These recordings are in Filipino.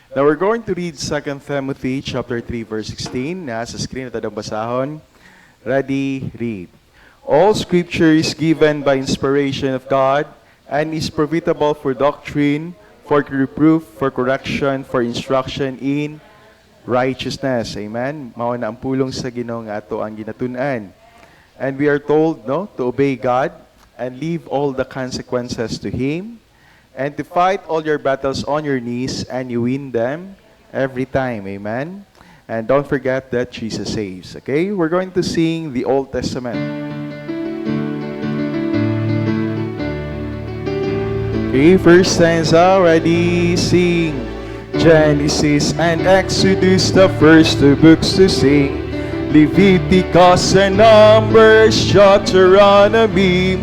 Now we're going to read 2 Timothy chapter 3 verse 16. Nasa screen na tadong basahon. Ready, read. All scripture is given by inspiration of God and is profitable for doctrine, for reproof, for correction, for instruction in righteousness. Amen. Mao na ang pulong sa Ginoo nga ato ang ginatun-an. And we are told, to obey God and leave all the consequences to Him, and to fight all your battles on your knees, and you win them every time. Amen. And don't forget that Jesus saves. Okay? We're going to sing the Old Testament. Okay, first stanza, ready, sing. Genesis and Exodus, the first two books to sing. Leviticus and Numbers, Deuteronomy,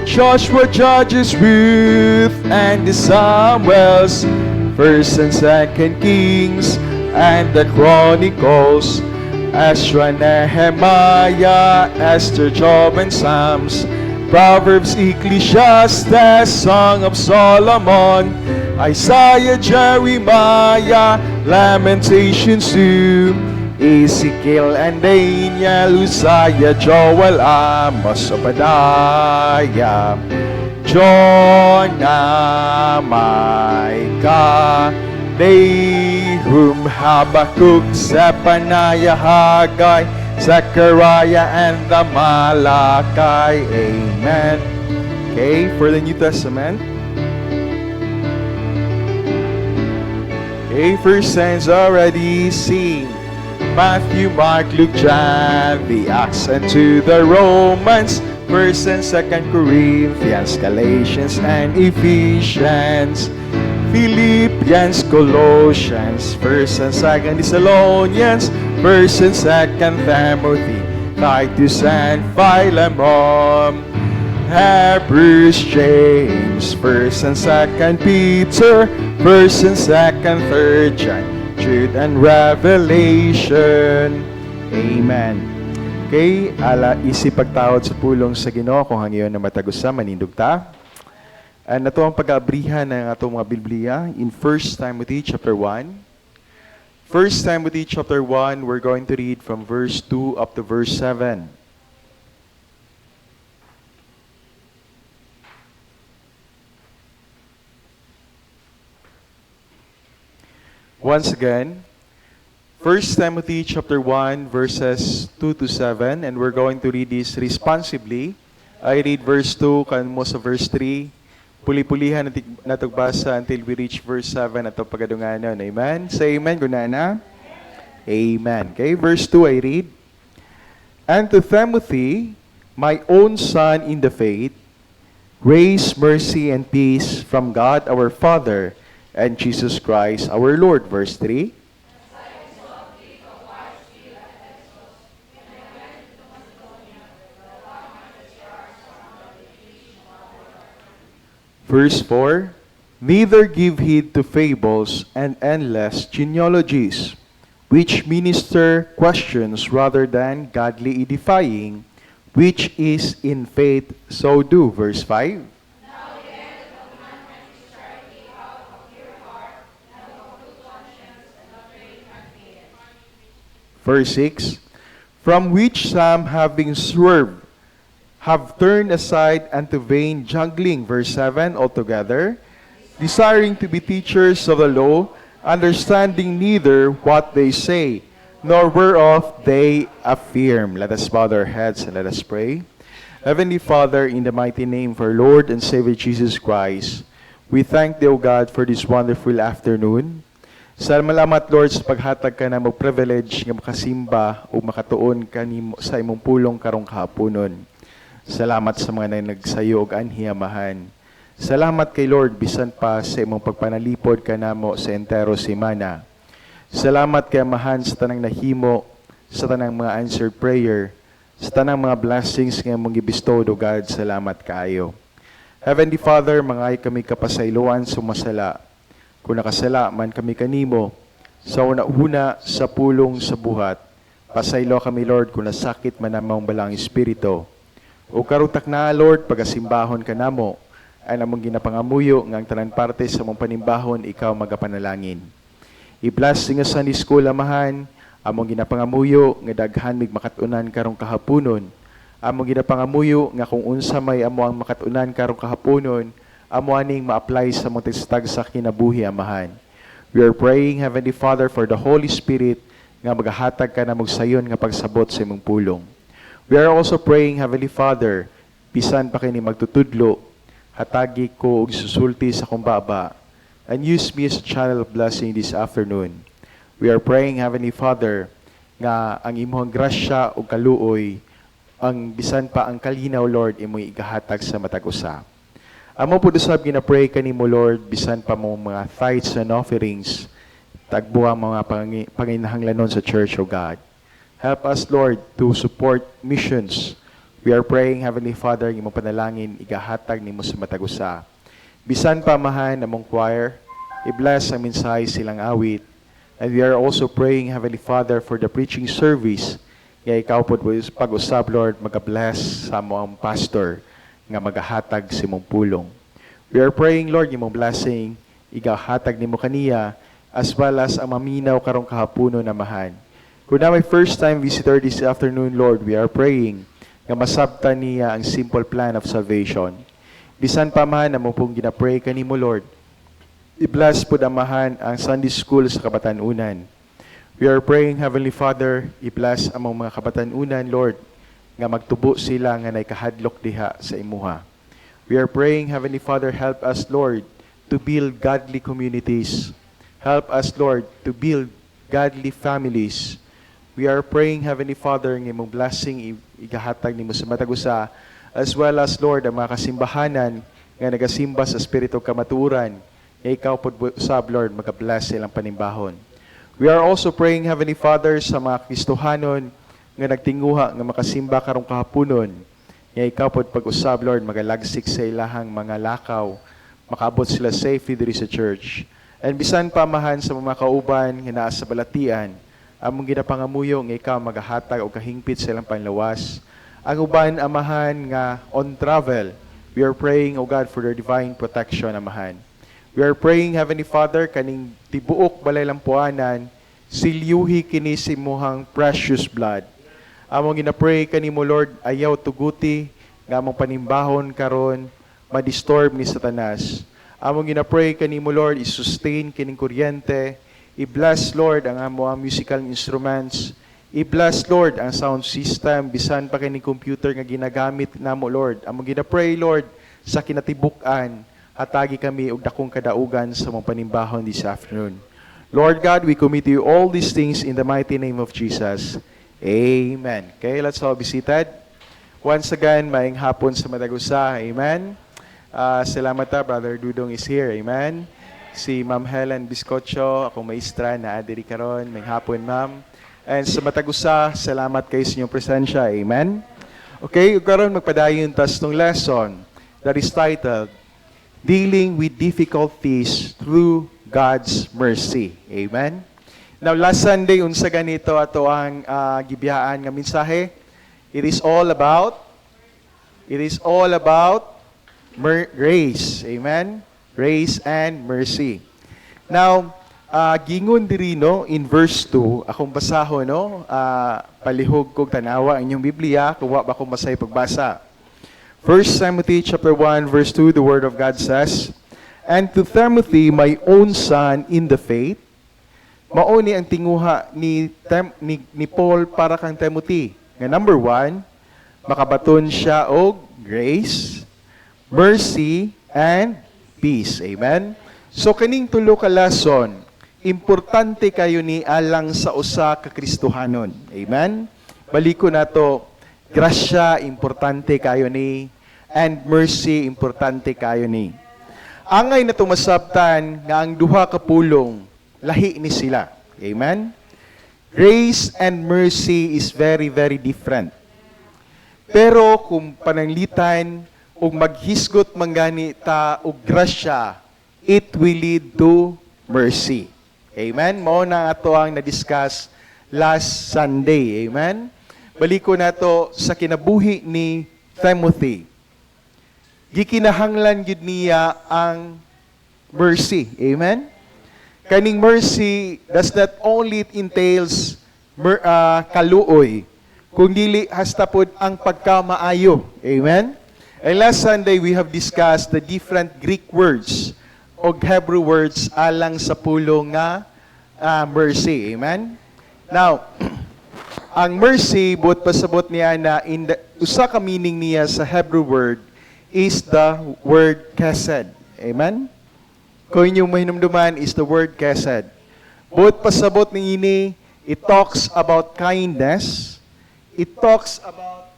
Joshua, Judges, Ruth, and the Samuels, First and Second Kings, and the Chronicles, Ezra, Nehemiah, Esther, Job, and Psalms, Proverbs, Ecclesiastes, Song of Solomon, Isaiah, Jeremiah, Lamentations too, Ezekiel and Daniel, Uzziah, Joel, Amos, Obadiah, Jonah, Micah, Nahum, Habakkuk, Zephaniah, Haggai, Zechariah, and the Malachi. Amen. Okay, for the New Testament. Okay, first stanza, ready, sing. Matthew, Mark, Luke, John, the Acts, and to the Romans, First and Second Corinthians, Galatians, and Ephesians, Philippians, Colossians, First and Second Thessalonians, First and Second Timothy, Titus and Philemon, Hebrews, James, First and Second Peter, First and Second, Third John, Jude and Revelation. Amen. Okay, ala isi pagtawad sa pulong sa Ginoo kung hangyon na matagusa manindog ta. And nato ang pag-abrihan ng atong mga Biblia in 1 Timothy chapter 1. 1 Timothy chapter 1, we're going to read from verse 2 up to verse 7. Once again, 1 Timothy chapter 1, verses 2 to 7, and we're going to read this responsibly. I read verse 2, kan mo sa verse 3, puli-pulihan natin basa until we reach verse 7 at pagadunganon. Amen? Say amen, gunana. Amen. Okay, verse 2 I read, And to Timothy, my own son in the faith, grace, mercy, and peace from God our Father and Jesus Christ our Lord. Verse 3, Verse 4, Neither give heed to fables and endless genealogies, which minister questions rather than godly edifying, which is in faith, so do. Verse 5, Verse 6, From which some having swerved, have turned aside unto vain jangling. Verse 7, altogether, desiring to be teachers of the law, understanding neither what they say, nor whereof they affirm. Let us bow our heads and let us pray. Heavenly Father, in the mighty name of our Lord and Savior Jesus Christ, we thank Thee, O God, for this wonderful afternoon. Salamat, Lord, sa paghatag ka na mo privilege nga makasimba o makatuon ka sa imong pulong karong kahaponon. Salamat sa mga nagsayo og anhiyamahan. Salamat kay Lord bisan pa sa imong pagpanalipod kanamo sa entero semana. Salamat kay Amahan sa tanang nahimo, sa tanang mga answered prayer, sa tanang mga blessings nga imong gibestow, O God. Salamat kaayo. Heavenly Father, mangay kami kapasayloan sa masala. Kung nakasala man kami kanimo, sa una-una sa pulong sa buhat, pasaylo kami, Lord, kung nasakit man namang balang espiritu. O karutak na, Lord, pagasimbahon ka namo, ay namang ginapangamuyo ngang tanan parte sa mong panimbahon, ikaw magapanalangin. I-bless nga Sunday School, Amahan, among ginapangamuyo, nga daghan mig makatunan karong kahaponon. Among ginapangamuyo, nga kung unsa may amo ang makatunan karong kahaponon, amo aning ma-apply sa mga tagstag sa kinabuhi, Amahan. We are praying, Heavenly Father, for the Holy Spirit, nga magahatag ka na magsayon nga pagsabot sa imong pulong. We are also praying, Heavenly Father, bisan pa kini magtutudlo, hatagi ko og susulti sa kumbaba, and use me as a channel of blessing this afternoon. We are praying, Heavenly Father, nga ang imong grasya o kaluoy, ang bisan pa ang kalinaw, Lord, imong igahatag sa matag usa. Amo po usab gina-pray kanimo, Lord, bisan pa mo mga tithes and offerings, tagbo ang mga panginahanglanon sa church, O God. Help us, Lord, to support missions. We are praying, Heavenly Father, imong panalangin, igahatag nimo sa matag usa. Bisan pa, Amahan, among choir, i-bless ang mensahe silang awit. And we are also praying, Heavenly Father, for the preaching service. Nga ikaw po pag-usab, Lord, mag-bless sa among pastor nga magahatag sa imong pulong. We are praying, Lord, imong blessing, igahatag nimo kaniya, as well as ang maminaw karong kahaponon, Amahan. Kung na may first-time visitor this afternoon, Lord, we are praying nga masabtan niya ang simple plan of salvation. Bisan pa, Amahan, na mo pong ginapray kanimo, Lord, i-bless po, Amahan, ang Sunday School sa Kabatanunan. We are praying, Heavenly Father, i-bless among mga Kabatanunan, Lord, nga magtubo sila nga naikahadlok diha sa imuha. We are praying, Heavenly Father, help us, Lord, to build godly communities. Help us, Lord, to build godly families. We are praying, Heavenly Father, ng imong blessing igahatag nimo sa matag usa, as well as, Lord, ang mga kasimbahanan nga nagasimba sa Espiritu kamatuoran, nga ikaw po usab, Lord, mag-bless silang panimbahon. We are also praying, Heavenly Father, sa mga Kristohanon nga nagtinguha nga makasimba karong kahaponon, nga ikaw po pag-usab, Lord, magalagsik sa ilahang mga lakaw, makaabot sila safely diri sa church. And bisan pa, Amahan, sa mga kauban nga naa sa balatian, among ginapangamuyo nga ikaw magahatag o kahingpit sa ilang panlawas. Ang uban, Amahan, nga on travel, we are praying, O God, for their divine protection, Amahan. We are praying, Heavenly Father, kaning tibuok balay lampuanan, silyuhi kini si muhang precious blood. Among ginapray kanimo, Lord, ayaw tuguti, nga among panimbahon karon madisturb ni Satanas. Among ginapray kanimo, Lord, i-sustain kining kuryente, i-bless, Lord, ang among musical instruments, i-bless, Lord, ang sound system, bisan pa kining computer nga ginagamit namo, Lord. Among ginapray, Lord, sa kinatibuk-an, hatagi kami og dakong kadaugan sa mong panimbahon this afternoon. Lord God, we commit to you all these things in the mighty name of Jesus. Amen. Okay, let's all be seated. Once again, maayong hapon sa Matagusa. Amen. Salamat ta, Brother Dudong is here. Amen. Si Ma'am Helen Biscocho, akong maestra na adiri karon. Maayong hapon, Ma'am. And sa Matagusa, salamat kayo sa inyong presensya. Amen. Okay, karon magpadayon tas tong lesson that is titled, Dealing with Difficulties Through God's Mercy. Amen. Now, last Sunday, unsa ganito ato ang gibiyaan nga mensahe. It is all about grace. Amen. Grace and mercy. Now, gingon diri no in verse 2, akong basahon no, palihog kog tanawa inyong Biblia, kuwa ba ko masay pagbasa. 1 Timothy chapter 1 verse 2, the word of God says, And to Timothy, my own son in the faith, mauni ang tinguha ni Paul para kang Timothy. Nga number 1, makabaton siya og grace, mercy, and peace. Amen? So kaning tulo ka lesson, importante kayo ni alang sa usa ka Kristohanon. Amen? Baliko na to, grasya, importante kayo ni, and mercy, importante kayo ni. Angay na tumasabtan nga ang duha ka pulong, lahi ni sila. Amen? Grace and mercy is very, very different. Pero kung pananglitan o maghisgot manggani ta og grasya, it will lead to mercy. Amen? Mao na ato ang na-discuss last Sunday. Amen? Baliko na to sa kinabuhi ni Timothy. Gikinahanglan gid niya ang mercy. Amen? kaning mercy does not only entails kaluoy, kung dili hasta pod ang pagkamaayo. Amen? And last Sunday, we have discussed the different Greek words o Hebrew words alang sa pulong nga mercy. Amen? Now, ang mercy, buot pasabot niya na usa ka meaning niya sa Hebrew word is the word chesed. Amen? Kung inyong mahinumduman is the word chesed. Buot pasabot ni ini, it talks about kindness. It talks about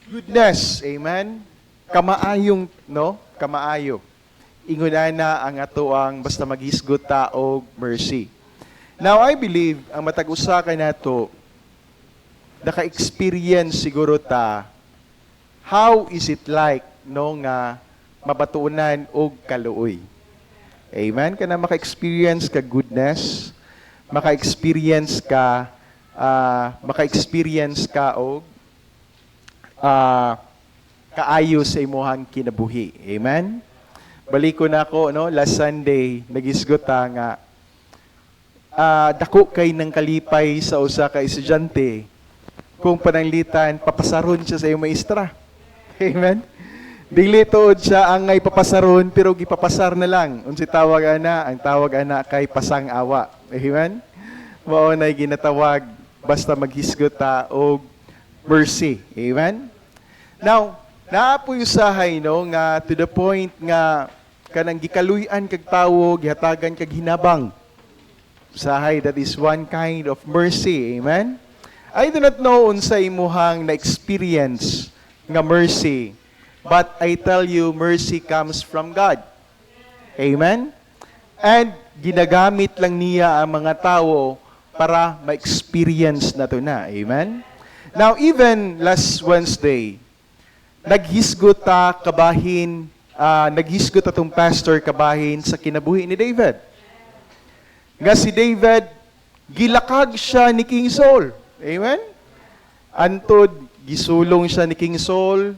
goodness. Amen? Kamaayong, no? Kamaayo. Inguna na ang atoang basta maghisgot ta og mercy. Now, I believe, ang matag-usakan nato, naka-experience siguro ta, how is it like, no, nga mabatuunan og kaluoy. Amen? Kana maka-experience ka goodness, maka-experience ka og kaayo sa imuhang kinabuhi. Amen? Baliko na ako, no, last Sunday, nagisgot ta nga, dako kay ng kalipay sa usa ka estudyante kung pananglitan papasaron siya sa iyong maestra. Amen. Dili tuod siya ang ngay papasaron pero gipapasar na lang. Unsi tawag ana, ang tawag ana kay pasang awa. Amen. Mao nay ginatawag basta maghisgot ta og mercy. Amen. Now, naapoy usahay no nga to the point nga kanang gikaluy-an kag tawo, gihatagan kag hinabang. Usahay, that is one kind of mercy. Amen? I do not know unsa imuhang na-experience nga mercy, but I tell you, mercy comes from God. Amen? And ginagamit lang niya ang mga tao para ma-experience na to na. Amen? Now, even last Wednesday, naghisgot atong pastor kabahin sa kinabuhi ni David. Nga si David, gilakag siya ni King Saul. Amen? Antod, gisulong siya ni King Saul.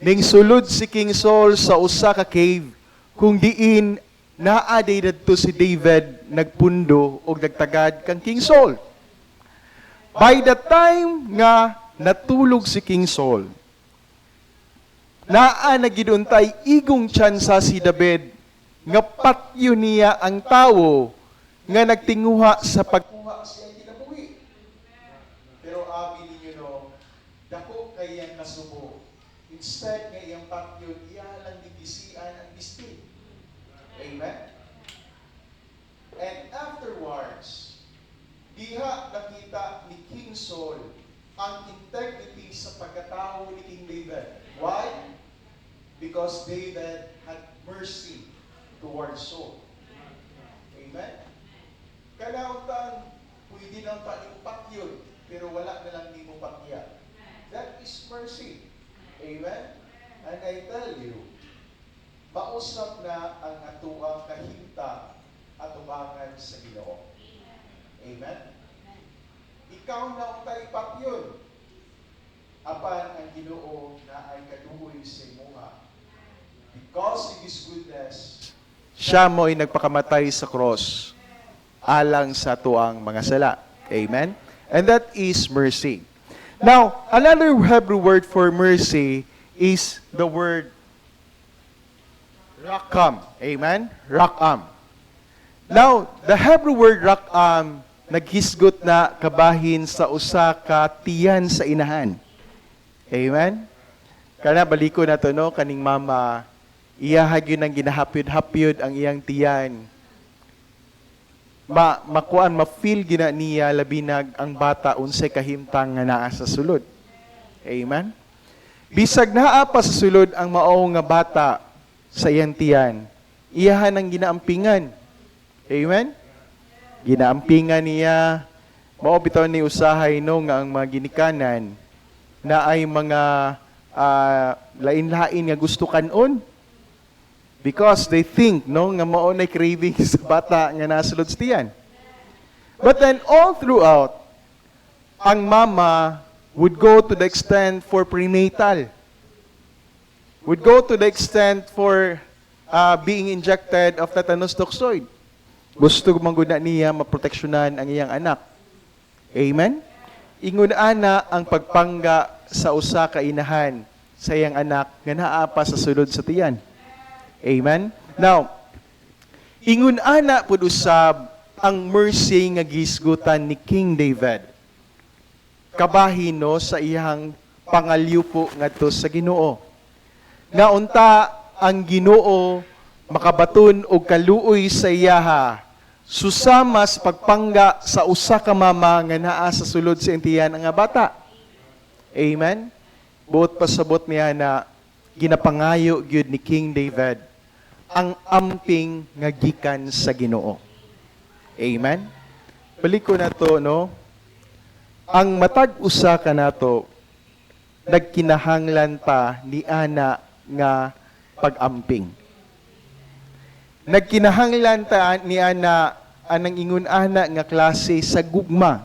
Ning sulod si King Saul sa usa ka cave, kung diin naaday dadto si David nagpundo o nagtagad kang King Saul. By the time nga natulog si King Saul, naa na giduntay igong tsansa si David nga patyo niya ang tawo nga nagtinguha sa pagkuha siya kinabuhi. Pero abi ninyo no, dako kay ang nasubo. Instead nga iyang patyo, iya lang digisian ang bistin. Amen? And afterwards, diha nakita ni King Saul ang integrity sa pagkatao ni King David. Why? Because David had mercy towards Saul. Amen? Kanautang, pwede lang pa ni patyon, pero wala na lang ni mo patya. That is mercy. Amen? And I tell you, mausap na ang atuang kahinta at umangan sa Ginoo. Amen? Ikaw na ang patyon. Apan ang Ginoo na ay kadugoy sa imuha. Because of His goodness, siya mo ay nagpakamatay sa cross alang sa tuang mga sala. Amen? And that is mercy. Now, another Hebrew word for mercy is the word rakam. Amen? Rakam. Now, the Hebrew word rakam, naghisgot na kabahin sa usa ka tiyan sa inahan. Amen? Kana baliko na to, no? Kaning mama, iyahag yun ang ginahapyod-hapyod ang iyang tiyan. Ma-feel gina niya labinag ang bata unsay kahimtang nga naa sa sulod. Amen? Bisag naa pa sa sulod ang mao nga bata sa iyang tiyan, iyahan ang ginaampingan. Amen? Ginaampingan niya, mao bitaw ni usahay no nga ang mga ginikanan na ay mga lain-lain nga gusto kanon. Because they think, no, nga mao na craving sa bata nga nasulod sa tiyan. But then all throughout, ang mama would go to the extent for prenatal. Would go to the extent for being injected of tetanus toxoid. Gusto mangguna niya maproteksyonan ang iyang anak. Amen? Ingon ana ang pagpangga sa usa ka inahan sa iyang anak nga naa pa sa sulod sa tiyan. Amen? Now, ingon ana pud usab ang mercy nga gisgutan ni King David. Kabahin no sa iyang pangalyupo ngadto sa Ginoo. Nga unta ang Ginoo makabaton og kaluoy sa iyaha susama sa pagpangga sa usa ka mama nga naa sa sulod sa entiyan nga bata. Amen. Buot pasabot niya na ginapangayo gyud ni King David ang amping nga gikan sa Ginoo. Amen. Balik ko na to, no? Ang matag usa ka nato nagkinahanglan pa ni ana nga pag-amping. Nagkinahanglan ta ni ana anang ingon ana nga klase sa gugma.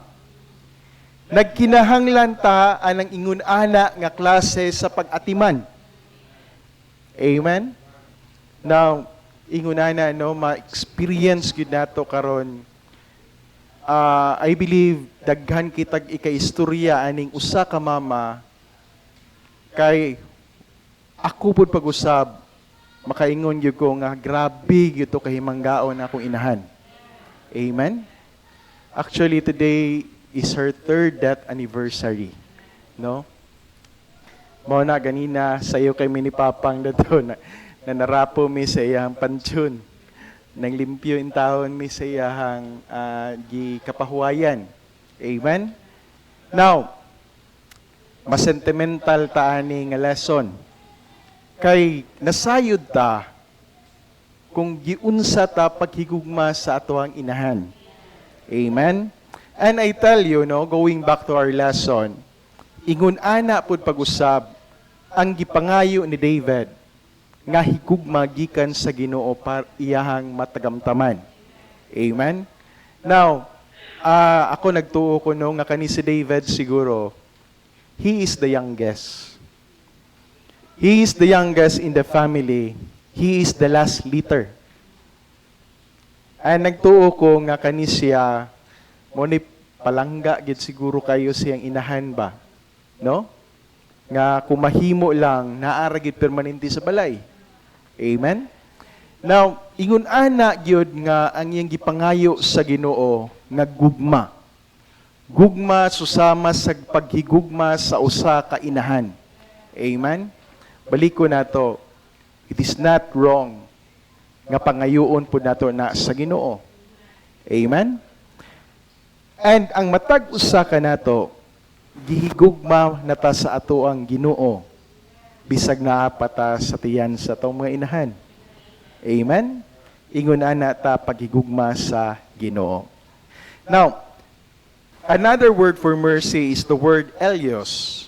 Nagkinahanglan ta anang ingon ana nga klase sa pag-atiman. Amen. Now, ingon ana no ma-experience gid nato karon. I believe daghan kitag ika-istorya aning usa ka mama kay ako pud pag-usab makaingon gyud ko nga grabe gyud to kahimanggaon akong inahan. Amen. Actually today is her 3rd death anniversary, no? Mao na ganina sayo kay minipapang dato na narapo mi sa iyang pansyon. Nang limpyo in taon mi sa iyang gikapahuwayan. Amen. Now, mas sentimental ta ani nga lesson. Kay nasayod ta kung giunsa ta paghigugma sa atoang inahan. Amen? And I tell you, no, going back to our lesson, ingon ana pud pag-usab ang gipangayo ni David nga higugma gikan sa Ginoo para iyahang matagamtaman. Amen? Now, ako nagtuo ko no nga kani si David siguro, he is the youngest. He is the youngest in the family. He is the last leader. And nagtuo ko nga kani siya mo ni palangga gid siguro kayo siyang inahan ba, no? Nga kumahimo lang naara gid permanente sa balay. Amen. Now, ingon ana gyud nga ang iyang gipangayo sa Ginoo nga gugma. Gugma susama sa paghigugma sa usa ka inahan. Amen. Balik ko na to, it is not wrong nga pangayoon po nato na sa Ginoo. Amen? And ang matag usa ka nato, gihigugma nata sa ato ang Ginoo, bisag naa pata sa tiyan sa tong mga inahan. Amen? Ingon ana ta paghigugma sa Ginoo. Now, another word for mercy is the word elios,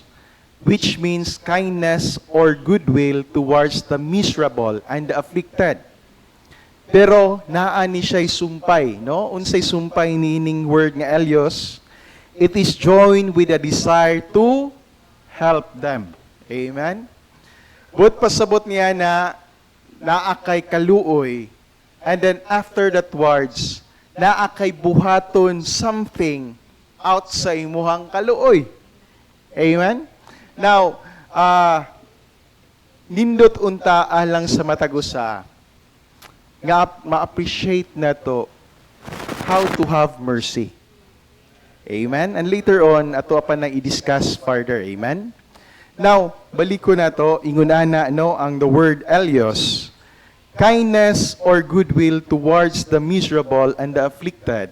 which means kindness or goodwill towards the miserable and the afflicted. Pero naani siya'y sumpay, no? Unsay sumpay niining word nga elios, it is joined with a desire to help them. Amen? But pasabot niya na naakay kaluoy, and then after that words, naakay buhaton something out sa imuhang kaluoy. Amen? Now, nindot unta alang sa matagusa nga ma-appreciate na to how to have mercy. Amen? And later on, ato pa na i-discuss further. Amen? Now, balik ko na to, ingunana no, ang the word elios, kindness or goodwill towards the miserable and the afflicted,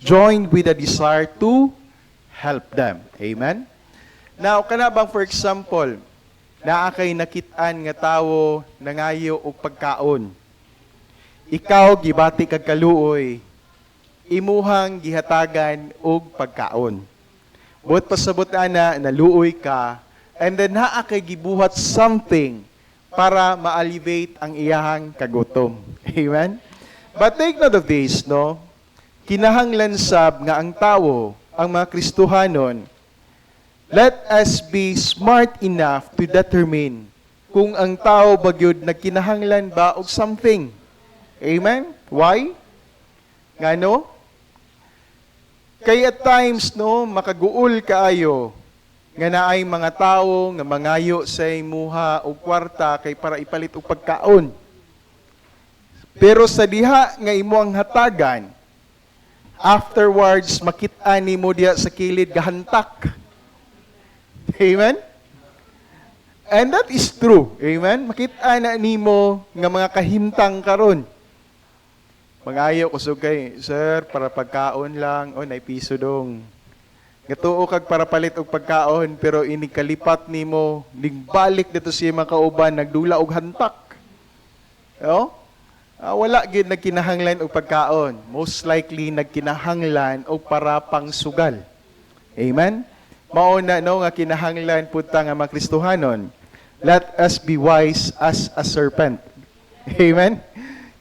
joined with a desire to help them. Amen? Now, kanabang for example, naa kay nakitaan nga tawo nangayo og pagkaon. Ikaw gibati kag kaluoy, imuhang gihatagan og pagkaon. Buot pasabot ana naluoy ka, and then naa kay gibuhat something para ma-alleviate ang iyahang kagutom. Amen? But take note of this, no? Kinahanglan sab nga ang tawo, ang mga Kristohanon, let us be smart enough to determine kung ang tao bagyod nagkinahanglan ba og something. Amen? Why? Ngano? Kaya at times, no, makaguol kaayo, nga naay mga tao nga mangayo sa imuha o kwarta kay para ipalit og pagkaon. Pero sa diha nga imo ang hatagan, afterwards makit-an nimo diha sa kilid gahantak. Amen? And that is true. Amen? Makit-an na nimo nga mga kahimtang karon. Mangayo kusog kay, sir, para pagkaon lang, o nay piso dong. Gatuo kag para palit og pagkaon, pero inikalipat nimo, nigbalik dito siya mga kauban, nagdula og hantak. No? Wala gid nagkinahanglan og pagkaon. Most likely nagkinahanglan og para pang sugal. Amen? Mao na no nga kinahanglan punta nga mga Kristohanon. Let us be wise as a serpent. Amen?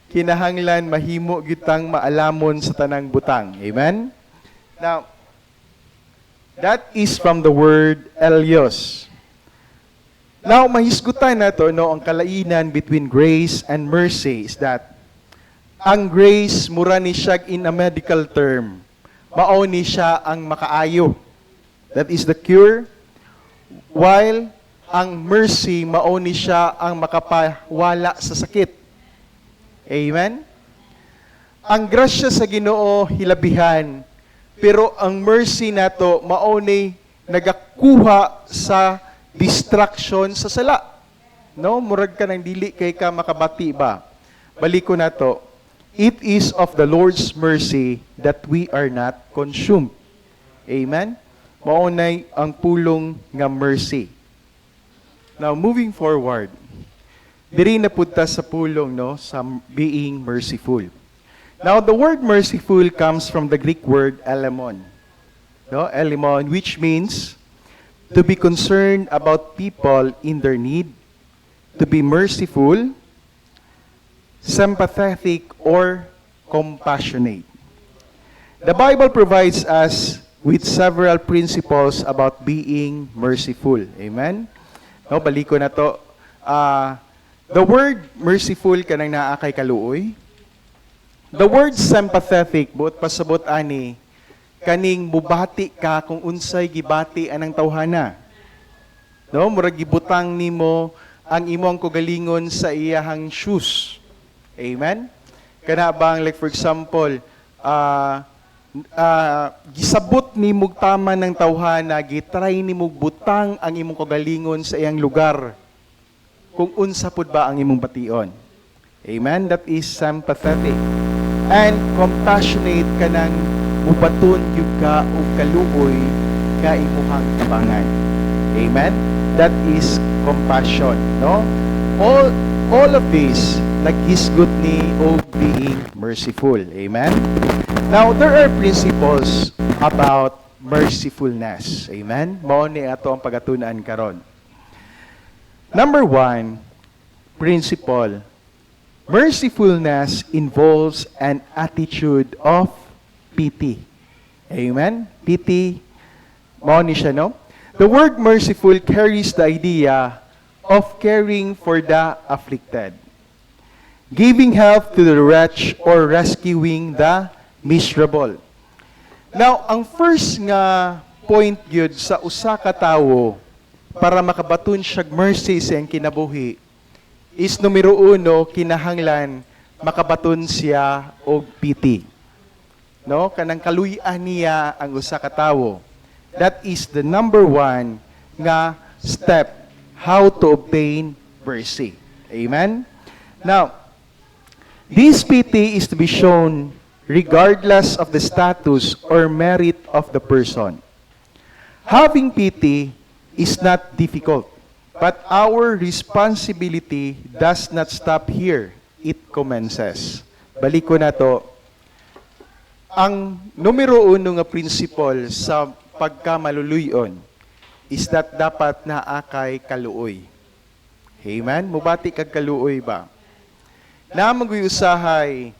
Kinahanglan mahimo gitang maalamon sa tanang butang. Amen? Now, that is from the word Elios. Now, mahisgutan na to, no, ang kalainan between grace and mercy is that ang grace, mura ni siya in a medical term, mao ni siya ang makaayo. That is the cure. While ang mercy, mao ni siya ang makapawala sa sakit. Amen? Ang grasya sa Ginoo hilabihan, pero ang mercy nato mao ni nagakuha sa distraction sa sala. No, murag ka nang dili kay ka makabati ba. Baliko nato. It is of the Lord's mercy that we are not consumed. Amen? Mao nay ang pulong nga mercy. Now moving forward. Diri na punta sa pulong, no, sa being merciful. Now, the word merciful comes from the Greek word elimon. No, elimon, which means to be concerned about people in their need, to be merciful, sympathetic, or compassionate. The Bible provides us with several principles about being merciful. Amen? No, baliko na to. The word merciful kanang naa kay kaluoy. The word sympathetic, buot pasabot ani, kaning mubati ka kung unsay gibati anang tawhana. No, murag gibutang nimo ang imong kugalingon sa iyahang shoes. Amen? Kana bang, like for example, gisabot nimo tama ng tawhana, gitry nimo butang ang imong kugalingon sa iyang lugar. Kung unsa pud ba ang imong bation. Amen? That is sympathetic. And compassionate ka nang ubaton yung ka o kaluoy ka imuhang tabangan. Amen? That is compassion. No? All of this, naghisgot ni o being merciful. Amen? Now, there are principles about mercifulness. Amen? Mao ni ato ang pagatunan karon. Number 1, principle. Mercifulness involves an attitude of pity. Amen? Pity, mao ni siya, no? The word merciful carries the idea of caring for the afflicted, giving help to the wretch or rescuing the miserable. Now, ang first nga point gyud sa usa ka tawo para makabaton siya mercy sa iyang kinabuhi is numero 1, kinahanglan makabaton siya og pity. No, kanang kaluy-an niya ang usa ka tawo. That is the number 1 nga step how to obtain mercy. Amen? Now, this pity is to be shown regardless of the status or merit of the person. Having pity is not difficult, but our responsibility does not stop here. It commences. Balik ko na to. Ang numero 1 nga principle sa pagkamaluluyon is that dapat naa kay kaluoy. Amen? Mubati kag kaluoy ba? Na mag-usahay,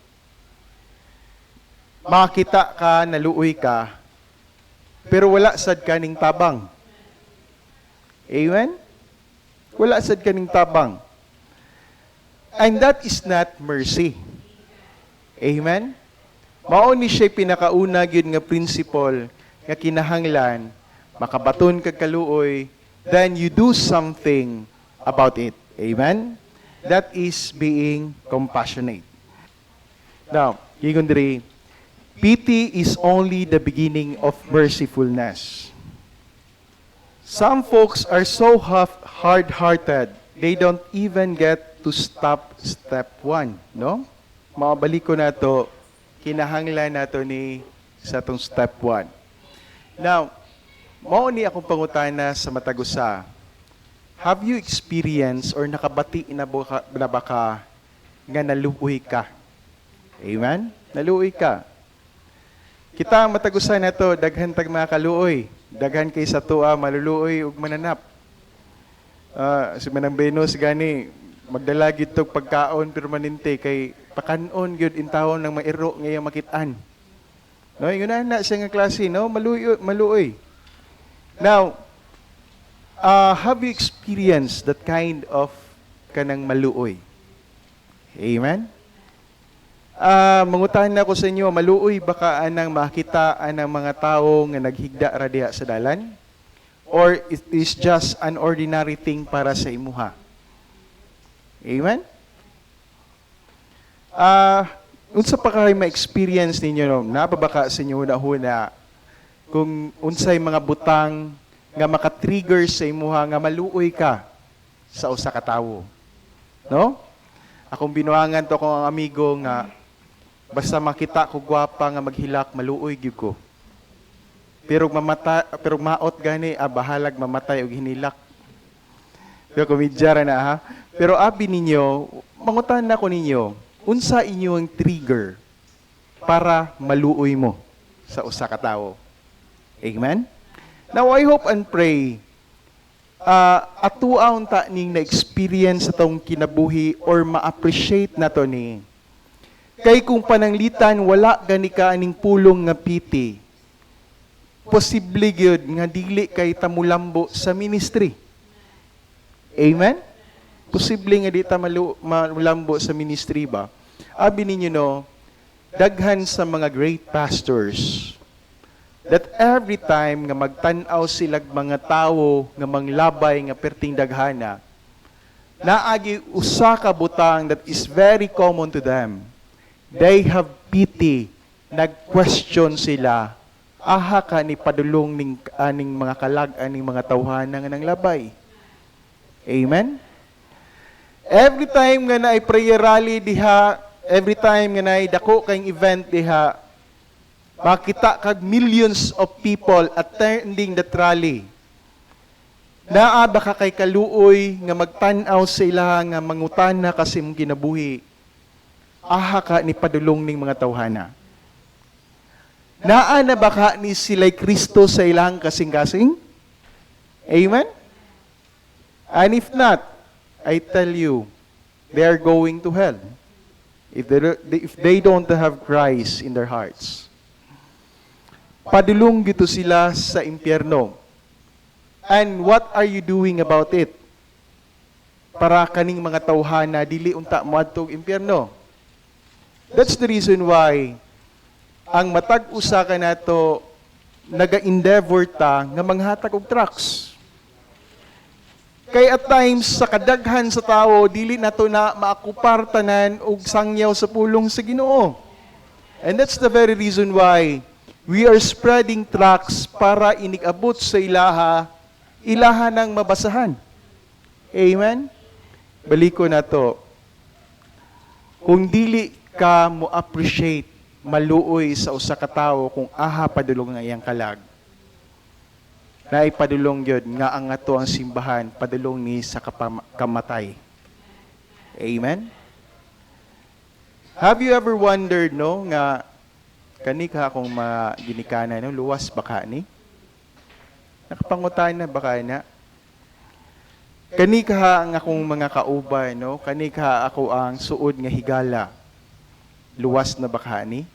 makita ka, naluoy ka, pero wala sad kaning tabang. Amen? Wala sad kaning tabang. And that is not mercy. Amen? Mao ni siya pinakauna gyud nga principle nga kinahanglan makabaton kag kaluoy, then you do something about it. Amen? That is being compassionate. Now, gigon diri, pity is only the beginning of mercifulness. Some folks are so hard-hearted, they don't even get to stop step 1, no? Makabalik ko na to, kinahanglan na to ni sa tong step 1. Now, mao ni akong pangutana sa matagusa. Have you experienced or nakabati na baka nga naluoy ka? Amen? Naluoy ka. Kita matagusan na to, daghan tag mga kaluoy. Daghan kay sa tuwa, maluluoy ug mananap. Si Manang Venus gani, magdala gyud tog pagkaon permanente kay pakanon gyud intawon ng mairo ngayong makitaan. No, ingon na siya nga klase, no? Maluoy. Now, have you experienced that kind of kanang maluoy? Amen? Mangutahan na ko sa inyo, maluoy baka anang makita anang mga tao nga naghigda ra diha sa dalan? Or it is just an ordinary thing para sa imuha? Amen? Unsa pa kay ma-experience ninyo, no? Napabaka sa inyo huna kung unsay mga butang nga maka-trigger sa imuha nga maluoy ka sa usa ka tawo. No? Akong binuangan to kong amigo nga basta makita ko gwapa nga maghilak, maluoy gyud ko. Pero maot gani bahalag mamatay og hinilak. Pero kumidyara na ha. Pero abi ninyo, mangutan na ko ninyo, unsa inyong trigger para maluoy mo sa usa ka tawo? Amen? Now, I hope and pray atuaon ta ning na-experience atong kinabuhi or ma-appreciate na to ni. Kay kung pananglitan, wala gani ka aning pulong nga piti, posible gyud nga dili kay tamulambo sa ministry. Amen? Posible nga di ta malambo sa ministry ba? Abi ninyo no, daghan sa mga great pastors that every time nga magtan-aw silag mga tawo nga manglabay nga perting daghana, naagi usa ka butang that is very common to them. They have pity. Nag-question sila. Aha ka ni padulong ning aning mga kalag aning mga tawhana nga nang labay. Amen? Every time nga naay prayer rally diha, every time nga naay dako kayong event diha, makita kag millions of people attending that rally. Naa ba ka kay kaluoy nga magtan-aw sa ilaha nga mangutana kasi mong kinabuhi? Aha ka ni padulong ning mga tawhana. Naa na ba ka ni sila'y Kristo sa ilang kasing-kasing? Amen? And if not, I tell you, they are going to hell if they don't have Christ in their hearts. Padulong gito sila sa impyerno. And what are you doing about it? Para kaning mga tawhana dili unta moadtog impyerno. That's the reason why ang matag usa ka nato naga-endeavor ta nga manghatag og tracts. Kay at times sa kadaghan sa tawo dili nato na maakupar tanan og sangyaw sa pulong sa Ginoo. And that's the very reason why we are spreading tracts para inig-abot sa ilaha ng mabasahan. Amen? Baliko na to. Kung dili ka mo appreciate maluoy sa usa ka tawo kung aha padulong nga iyang kalag, na ipadulong yun nga ang ato ang simbahan padulong ni sa kamatay. Amen? Have you ever wondered, no, nga kani ka akong ginikana, no, luwas baka ni? Nakapangutan na baka na? Kani ka ang akong mga kauban, no? Kani ka ako ang suod nga higala. Luwas na baka ni?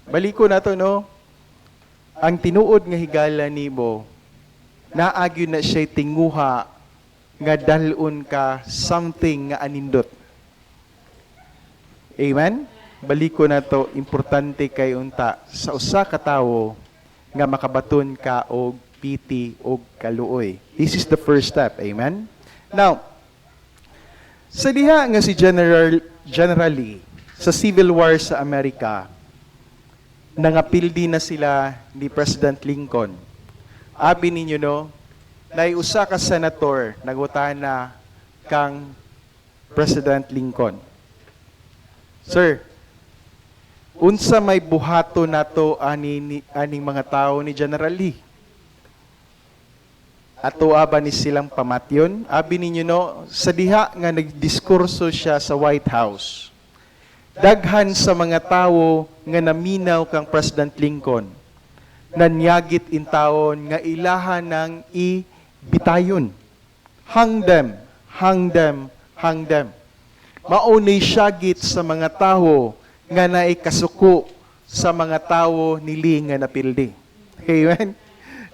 Baliko na to, no? Ang tinuod nga higala nimo, naagyo na siya tinguha nga dalon ka something nga anindot. Amen? baliko na to, importante kay unta sa usa ka tawo nga makabaton ka og piti og kaluoy. This is the first step. Amen? Now, sa diha nga si generally, sa Civil War sa Amerika, nangapildi na sila ni President Lincoln. Abi ninyo no, naiusa ka senator, nagutana kang President Lincoln. Sir, unsa may buhato nato aning mga tao ni General Lee? Ato aba ni silang pamatyon? Abi ninyo no, sa diha nga nagdiskurso siya sa White House. Daghan sa mga tao nga naminaw kang President Lincoln. Nanyagit in taon nga ilahan ng ibitayon. Hang them, hang them, hang them. Maunay syagit sa mga tao nga naikasuko sa mga tao ni Lee nga napildi. Amen?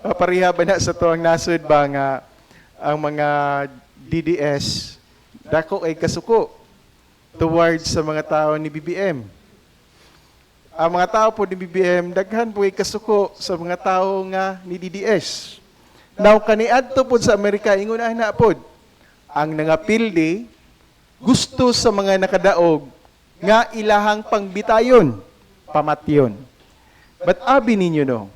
Pareha ba na sa to ang nasod ba nga ang mga DDS dako ay kasuko towards sa mga tao ni BBM. Ang mga tao po ni BBM daghan po ay kasuko sa mga tao nga ni DDS. Now kaniadto pod sa Amerika ingon ana pod ang nangapildi gusto sa mga nakadaog nga ilahang pangbitayon, pamatyon. But abi ninyo no,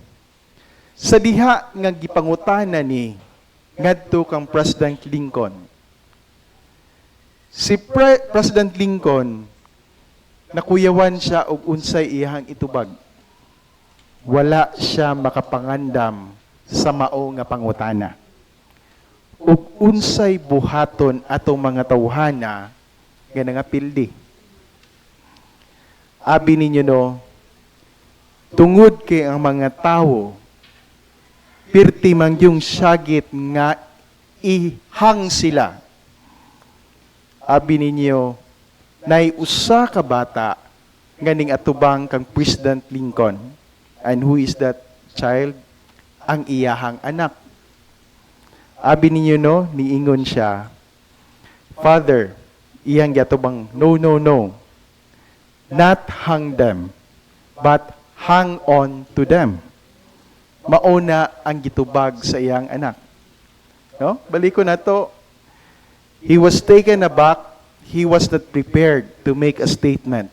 sa diha nga gipangutana ni ngadto kang President Lincoln. Si President Lincoln nakuyawan siya og unsay iyang itubag. Wala siya makapangandam sa mao nga pangutana. Ug unsay buhaton atong mga tawhana nga nangapildi. Abi ninyo no, tungod kay ang mga tawo pirti man yung syagit nga ihang sila. Abi ninyo, naiusa ka bata nga ning atubang kang President Lincoln. And who is that child? Ang iyahang anak. Abi ninyo no, niingon siya, Father, iyang gatubang, no, no, no. Not hang them, but hang on to them. Mauna ang gitubag sa iyang anak. No? Baliko na to. He was taken aback. He was not prepared to make a statement.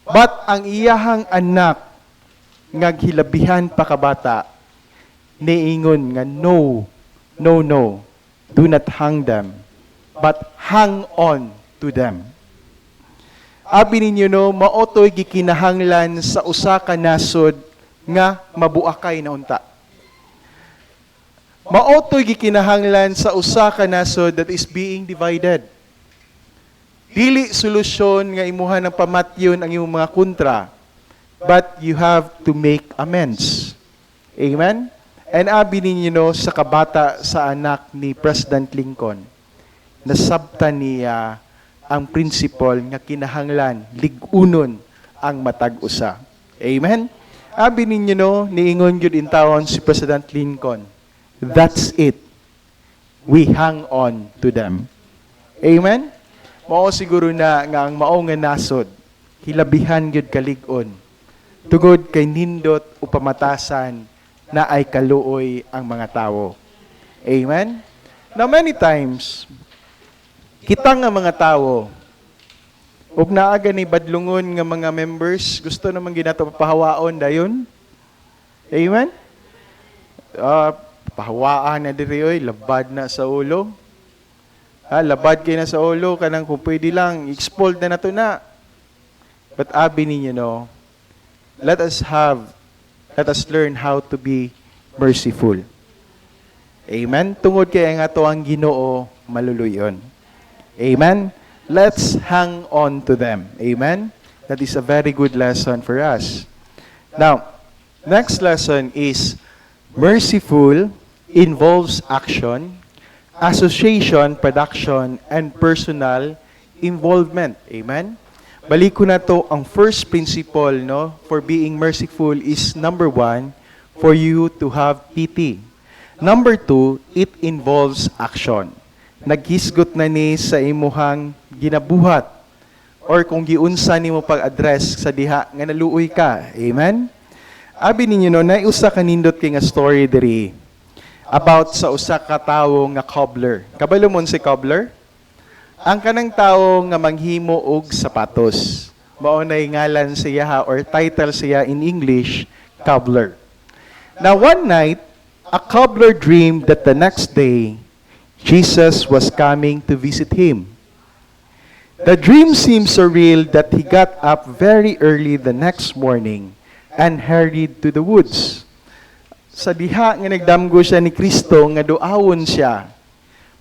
But ang iyahang anak ngaghilabihan pa kabata niingon nga no, no, no. Do not hang them, but hang on to them. Abi ninyo no, maotoy gikinahanglan sa usa ka nasod nga mabuakay na unta. Maotoy gikinahanglan sa usa ka nasod that is being divided. Dili solusyon nga imuha ng pamatyon ang iyong mga kontra, but you have to make amends. Amen? And abi ninyo no, sa kabata sa anak ni President Lincoln, nasabtan niya ang principle nga kinahanglan ligunon ang matag-usa. Amen? Abi ninyo no, niingon gyud in taon si President Lincoln, that's it. We hang on to them. Amen? Mao siguro na nga ang mao nga nasod, hilabihan gyud kalig-on. Tugod kay nindot upamatasan na ay kaluoy ang mga tawo. Amen? Now many times, kita nga mga tawo, ug naaga ni badlungon nga mga members, gusto naman ginato pahawaon dayon. Amen? Pahawaan na diri oy, labad na sa ulo. Labad kayo na sa ulo, kanang kung pwede lang, expelled na nato na. But abi ninyo no, let us learn how to be merciful. Amen? Tungod kay nga to ang Ginoo maluluyon. Amen? Let's hang on to them. Amen? That is a very good lesson for us. Now, next lesson is merciful involves action, association, production, and personal involvement. Amen? Balik ko na to, ang first principle no, for being merciful is number 1, for you to have pity. Number 2, it involves action. Naghisgot na ni sa imuhang ginabuhat. or kung giunsa nimo pag-address sa diha nga naluoy ka. Amen? Abi ninyo no, na usa ka nindot kay nga story diri about sa usa ka tawo nga cobbler. Kabalo mo si cobbler? Ang kanang tawo nga manghimo og sapatos. Mao nay ngalan siya or title siya in English, cobbler. Now one night, a cobbler dreamed that the next day Jesus was coming to visit him. The dream seemed so real that he got up very early the next morning and hurried to the woods. Sa diha nga nagdamgo siya ni Kristo nga duawon siya.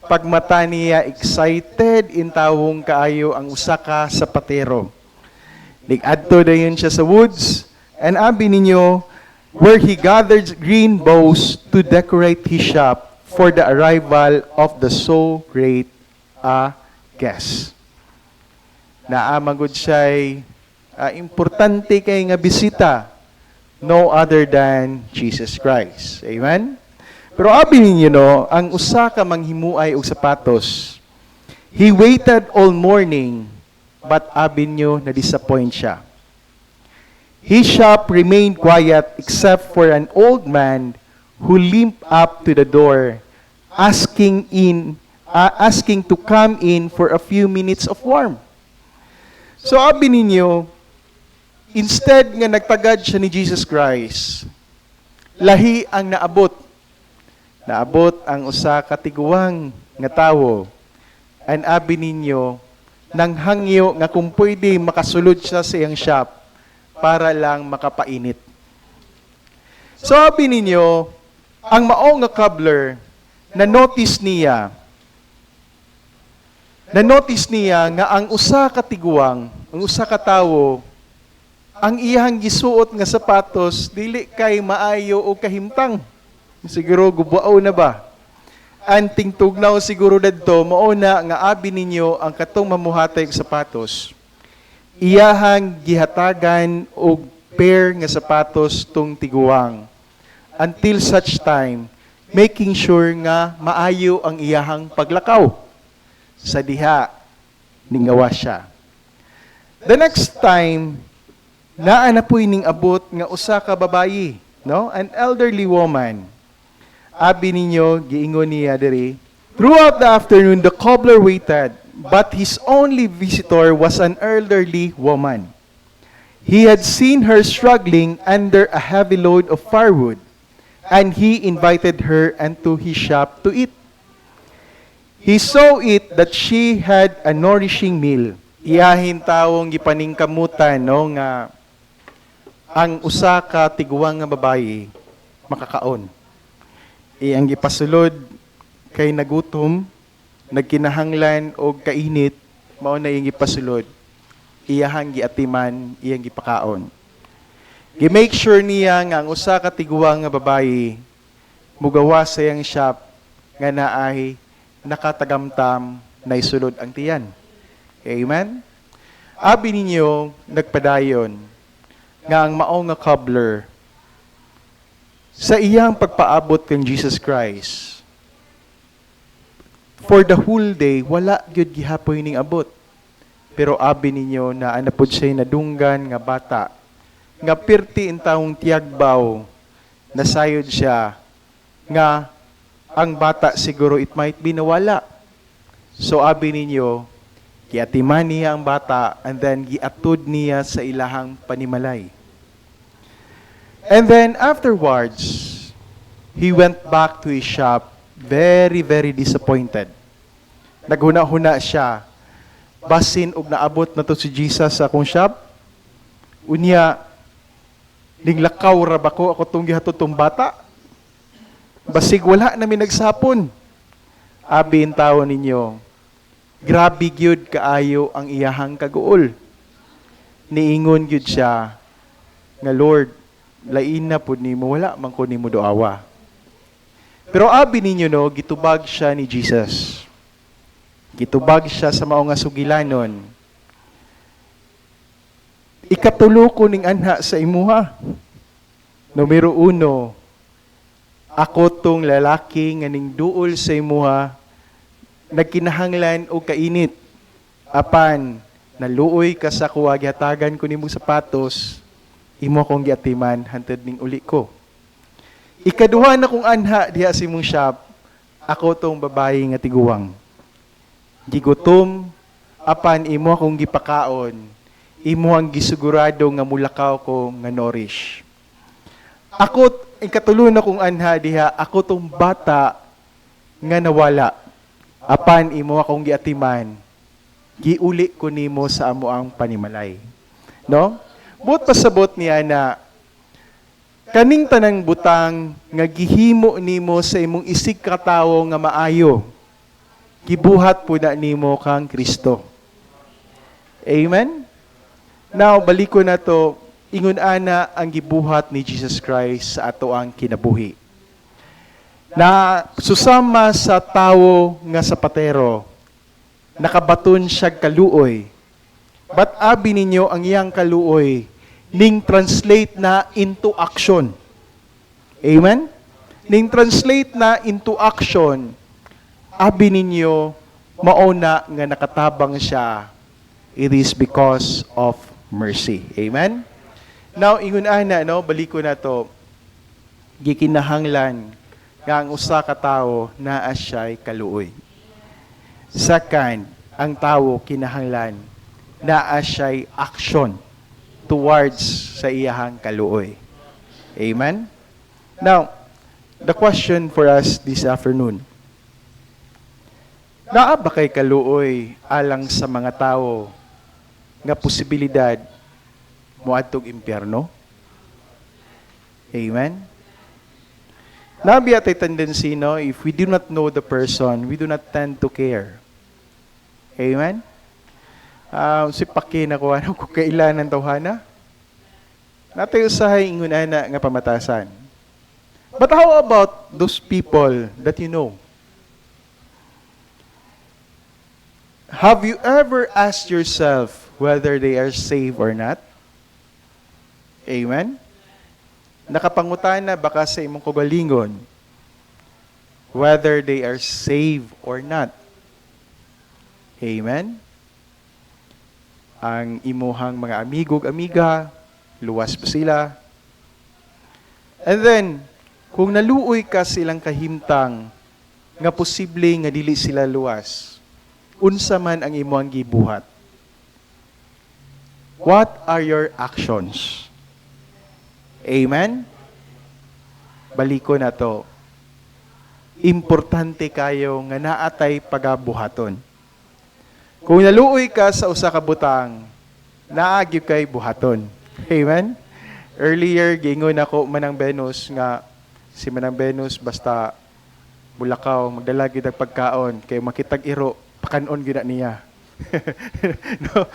Pagmata niya excited intawong kaayo ang usa ka sapatero. Nig-adto dayon siya sa woods and abi ninyo where he gathered green boughs to decorate his shop for the arrival of the so great a guest. Naamagod siya'y importante kay nga bisita, no other than Jesus Christ. Amen? Pero abi ninyo no, ang usa ka manghimuay og sapatos, he waited all morning, but abi nyo na-disappoint siya. His shop remained quiet except for an old man who limped up to the door, asking to come in for a few minutes of warmth. So abi ninyo, instead nga nagtagad siya ni Jesus Christ, lahi ang naabot. Naabot ang usa ka tiguang nga tawo. And abi ninyo, nang hangyo nga kung pwede makasulod siya sa iyang shop para lang makapainit. So abi ninyo, ang mao nga cobbler, na-notice niya nga ang usa ka tiguang, ang usa ka tawo, ang iyang gisuot nga sapatos dili kay maayo o kahimtang. Siguro gubuaw na ba? Anting tugnaw siguro dadto mao na nga abi ninyo ang katong mamuhatay og sapatos. Iyahang gihatagan og pair nga sapatos tung tiguang until such time making sure nga maayo ang iyahang paglakaw sa diha ningawa siya. The next time, naa na po'y ning abot nga usa ka babayi, no? An elderly woman. Abi ninyo, giingon niya diri, throughout the afternoon, the cobbler waited, but his only visitor was an elderly woman. He had seen her struggling under a heavy load of firewood, and he invited her into his shop to eat. He saw it that she had a nourishing meal. Iyahin tawong gipaningkamutan no nga ang usa ka tiguang nga babayi makakaon. Iyang gipasulod kay nagutom, nagkinahanglan og kainit, mao na iyang gipasulod. Iyahang giatiman, iyang gipakaon. Gi-make sure niya nga ang usa ka tiguang nga babayi mugawa sa iyang shop nga naay nakatagamtam na isulod ang tiyan. Amen? Abi ninyo, nagpadayon, nga ang mao nga cobbler, sa iyang pagpaabot kang Jesus Christ, for the whole day, wala gyud gihapoy ning abot. Pero abi ninyo na anapod siya nadunggan nga bata, nga pirti intawong tiyagbaw, nasayod siya, nga ang bata siguro it might be nawala. So abi ninyo, giatiman niya ang bata and then giatud niya sa ilahang panimalay. And then afterwards, he went back to his shop very, very disappointed. Naghuna-huna siya. Basin og naabot na to si Jesus sa akong shop. Unya, ninglakaw ra ba ko ako tong gihatod tong bata? Basig wala namin nagsapon. Abi in tawo ninyo, grabe gyud kaayo ang iyahang kaguol. Niingon gyud siya nga Lord, lain na pud nimo, wala man ko nimo doawa. Pero abi ninyo no, gitubag siya ni Jesus. Gitubag siya sa mao nga sugilanon. Ikatulo ko ning anha sa imuha. Numero 1, ako tong lalaki nga ning duol sa imuha, nagkinahanglan o kainit, apan naluoy ka sa kuwa, gihatagan ko nimong sapatos, imo akong giatiman, hantod ning uli ko. Ikaduha na kong anha diha sa imong shop, ako tong babae nga tiguwang. Gigutom, apan imo akong gipakaon, imo ang gisigurado nga mulakaw ko nga nourish. Ako, ikatulo na kong anha diha, ako tong bata nga nawala. Apan imo akong giatiman, giuli ko nimo sa amo ang panimalay. No? But pasabot niya na kaning tanang butang nga gihimo nimo sa imong isig katawo nga maayo, gibuhat po na nimo kang Kristo. Amen? Now, baliko na to, ingon ana ang gibuhat ni Jesus Christ sa ato ang kinabuhi. Na susama sa tawo nga sapatero, nakabaton siya kaluoy. But abi ninyo ang iyang kaluoy, ning translate na into action. Amen? Ning translate na into action, abi ninyo, mauna nga nakatabang siya, it is because of mercy. Amen? Now, ingon ana, no, baliko na to, gikinahanglan nga ang usa ka tawo naa siya'y kaluoy. Second, ang tawo kinahanglan naa siya'y action towards sa iyahang kaluoy. Amen? Now, the question for us this afternoon, naa ba kay kaluoy alang sa mga tao nga posibilidad moadtog impyerno? Amen? Nabi atay tendency, no, if we do not know the person, we do not tend to care. Amen? Si Paki na ko, ano, kung kailan ng tawhana? Natay usahay ingon ana nga pamatasan. But how about those people that you know? Have you ever asked yourself whether they are saved or not? Amen? Nakapangutana baka sa imong kaugalingon whether they are saved or not. Amen? Ang imuhang mga amigog, amiga, luwas pa sila. And then, kung naluoy ka silang kahimtang nga posible nga dili sila luwas, unsa man ang imuhang gibuhat? What are your actions? Amen? Baliko na to. Importante kayo nga naatay pagabuhaton. Kung naluoy ka sa usa ka butang, naagi kay buhaton. Amen? Earlier, gingon ako Manang Venus nga si Manang Venus basta bulakaw, magdala gyud og pagkaon kay makitag iro, pakanon gyud niya. No?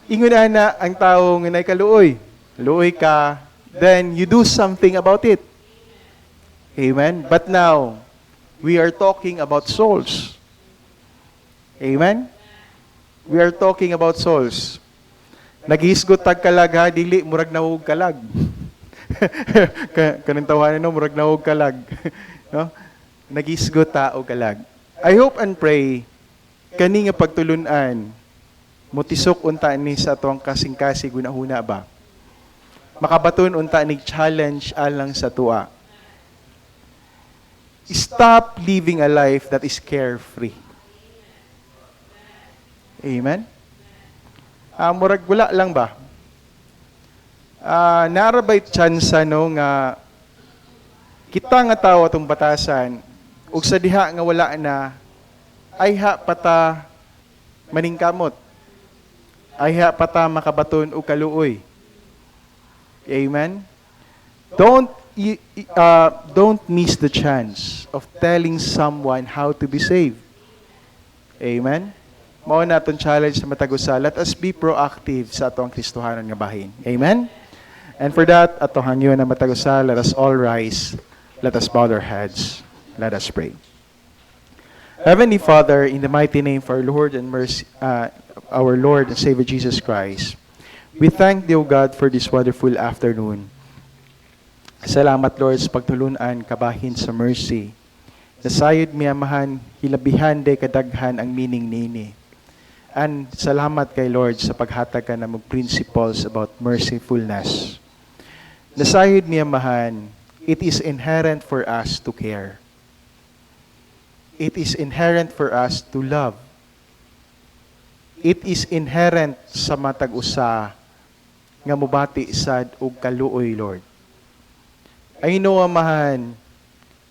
Ingon na ang tawo nga nay kaluoy. Luoy ka, then you do something about it. Amen? But now, we are talking about souls. Amen? We are talking about souls. Naghisgot tag kalag ha, dili, murag nawog kalag. Kanang tawanan no, murag nawog kalag. No? Naghisgot ta o kalag. I hope and pray, kani nga pagtulunan, mutisok unta ni sa tuwang kasing-kasing gunahuna ba? Makabaton unta ni challenge alang sa tuwa. Stop living a life that is carefree. Amen? Murag wala lang ba? Narabay tsansa no nga kita nga tao atong batasan ug sa diha nga wala na ay ha pata maningkamot. Ay ha pata makabaton o kaluoy. Amen? Don't miss the chance of telling someone how to be saved. Amen? Mao na atong challenge sa matagusa. Let us be proactive sa atong Kristohanon nga bahin. Amen? And for that, atong hangyo na matagusa, let us all rise. Let us bow our heads. Let us pray. Heavenly Father, in the mighty name of our Lord and mercy, our Lord and Savior Jesus Christ, we thank Thee, O God, for this wonderful afternoon. Salamat, Lord, sa pagtulunan kabahin sa mercy. Nasayod mi amahan, hilabihan de kadaghan ang meaning nini. And salamat kay Lord sa paghatag ka ng principles about mercifulness. Nasahid niya mahan, it is inherent for us to care. It is inherent for us to love. It is inherent sa matag usa nga mubati sad og kaluoy, Lord. Ay mahan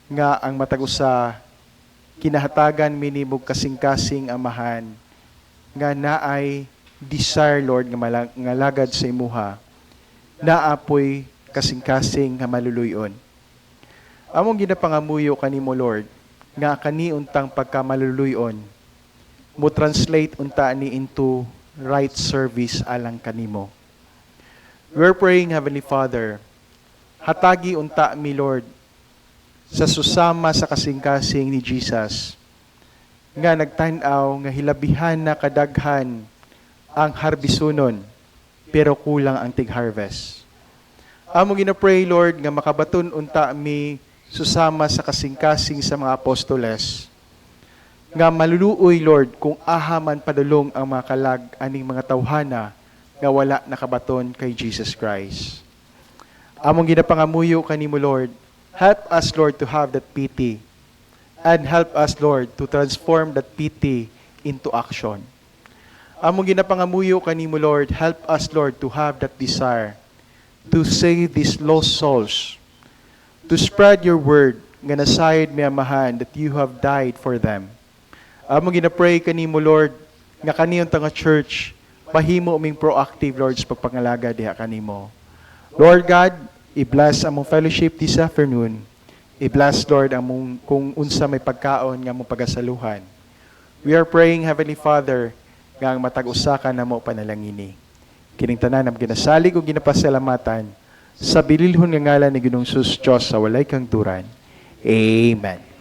nga ang matag usa kinahatagan minimog kasing-kasing amahan nga naay desire, Lord, nga lagad sa imuha, naapoy kasing-kasing nga maluluyon. Among ginapangamuyo kanimo, Lord, nga kani untang pagkamaluluyon, mo translate unta ni into right service alang kanimo. We're praying, Heavenly Father, hatagi unta mi, Lord, sa susama sa kasing-kasing ni Jesus, nga nagtanaw nga hilabihan na kadaghan ang harbisunon, pero kulang ang tig-harvest. Amo gina-pray, Lord, nga makabaton unta mi susama sa kasing-kasing sa mga apostoles, nga maluluoy, Lord, kung ahaman padulong ang mga kalag aning mga tawhana nga wala nakabaton kay Jesus Christ. Among ginapangamuyo kanimo, Lord, help us, Lord, to have that pity. And help us, Lord, to transform that pity into action. Among ginapangamuyo kanimo, Lord, help us, Lord, to have that desire to save these lost souls, to spread your word, nga nasayod mi amahan that you have died for them. Among ginapray kanimo, Lord, nga kaniyong tanga church, mahimo uming proactive, Lord, sa pagpangalaga diha kanimo. Lord God, i-bless among fellowship this afternoon. I-bless, Lord, among kung unsa may pagkaon nga mong pagasaluhan. We are praying, Heavenly Father, nga ang matag-usa ka na mo panalangini. Kining tanan ang ginasalig o ginapasalamatan sa bililhon nga ngalan ni Ginoong Sus Diyos sa walay kang turan. Amen.